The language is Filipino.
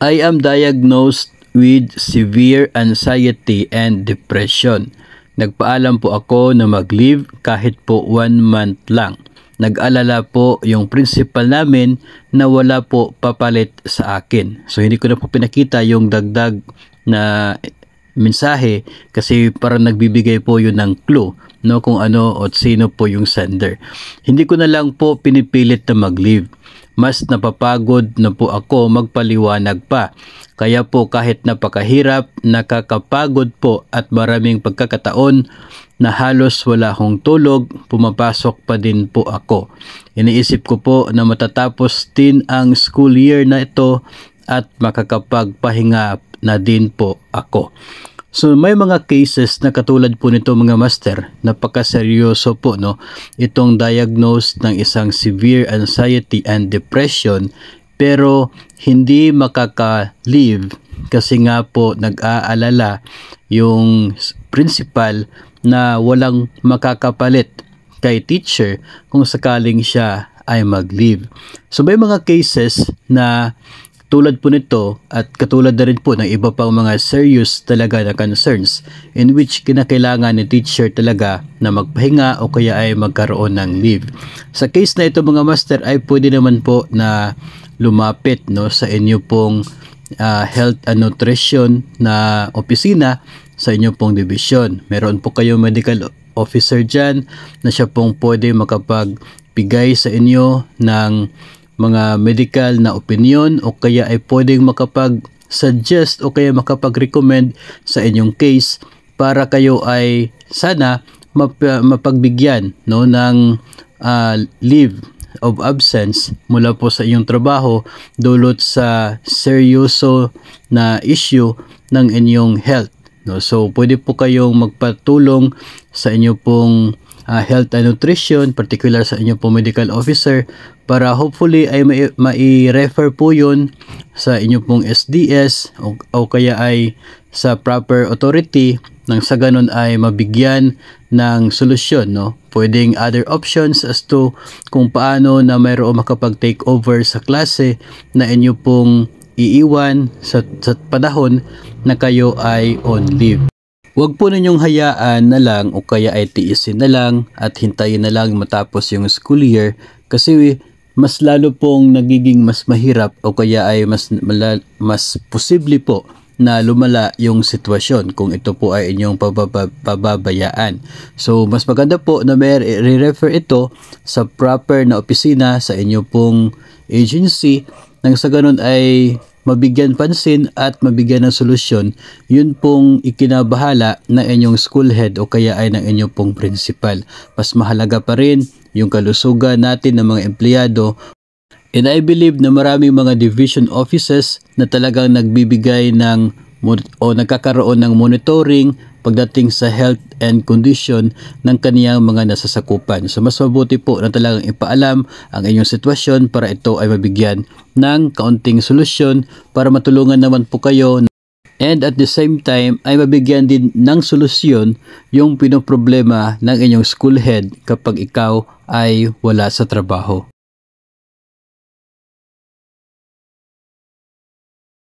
I am diagnosed with severe anxiety and depression. Nagpaalam po ako na mag-leave kahit po 1 month lang. Nag-alala po yung principal namin na wala po papalit sa akin. So hindi ko na po pinakita yung dagdag na mensahe kasi para nagbibigay po yun ng clue, no, kung ano o sino po yung sender. Hindi ko na lang po pinipilit na mag-leave. Mas napapagod na po ako magpaliwanag pa. Kaya po kahit napakahirap, nakakapagod po at maraming pagkakataon na halos wala akong tulog, pumapasok pa din po ako. Iniisip ko po na matatapos din ang school year na ito at makakapagpahinga na din po ako. So may mga cases na katulad po nito mga master, napakaseryoso po, no, itong diagnose ng isang severe anxiety and depression pero hindi makaka-leave kasi nga po nag-aalala yung principal na walang makakapalit kay teacher kung sakaling siya ay mag-leave. So may mga cases na tulad po nito at katulad na rin po ng iba pang mga serious talaga na concerns in which kinakailangan ni teacher talaga na magpahinga o kaya ay magkaroon ng leave. Sa case na ito mga master ay pwede naman po na lumapit, no, sa inyo pong health and nutrition na opisina sa inyo pong division. Meron po kayo medical officer dyan na siya pong pwede makapagbigay sa inyo ng mga medical na opinion o kaya ay pwedeng makapag-suggest o kaya makapag-recommend sa inyong case para kayo ay sana mapagbigyan, no, ng leave of absence mula po sa inyong trabaho dulot sa seryoso na issue ng inyong health, no. So pwede po kayong magpatulong sa inyo pong health and nutrition, particular sa inyo pong medical officer para hopefully ay mai-refer po yun sa inyo pong SDS o kaya ay sa proper authority nang sa ganun ay mabigyan ng solusyon, no. Pwedeng other options as to kung paano na mayroong makapag-take over sa klase na inyo pong iiwan sa panahon na kayo ay on leave. Huwag po ninyong hayaan na lang o kaya ay tiisin na lang at hintayin na lang matapos yung school year kasi mas lalo pong nagiging mas mahirap o kaya ay mas posible po na lumala yung sitwasyon kung ito po ay inyong pababayaan. So mas maganda po na may re-refer ito sa proper na opisina sa inyo pong agency nang sa ganun ay mabigyan pansin at mabigyan ng solusyon yun pong ikinabahala ng inyong school head o kaya ay ng inyong pong principal. Mas mahalaga pa rin yung kalusugan natin ng mga empleyado. And I believe na maraming mga division offices na talagang nagbibigay ng o nagkakaroon ng monitoring pagdating sa health and condition ng kaniyang mga nasasakupan. So mas mabuti po na talagang ipaalam ang inyong sitwasyon para ito ay mabigyan ng kaunting solusyon para matulungan naman po kayo and at the same time ay mabigyan din ng solusyon yung pinoproblema ng inyong school head kapag ikaw ay wala sa trabaho.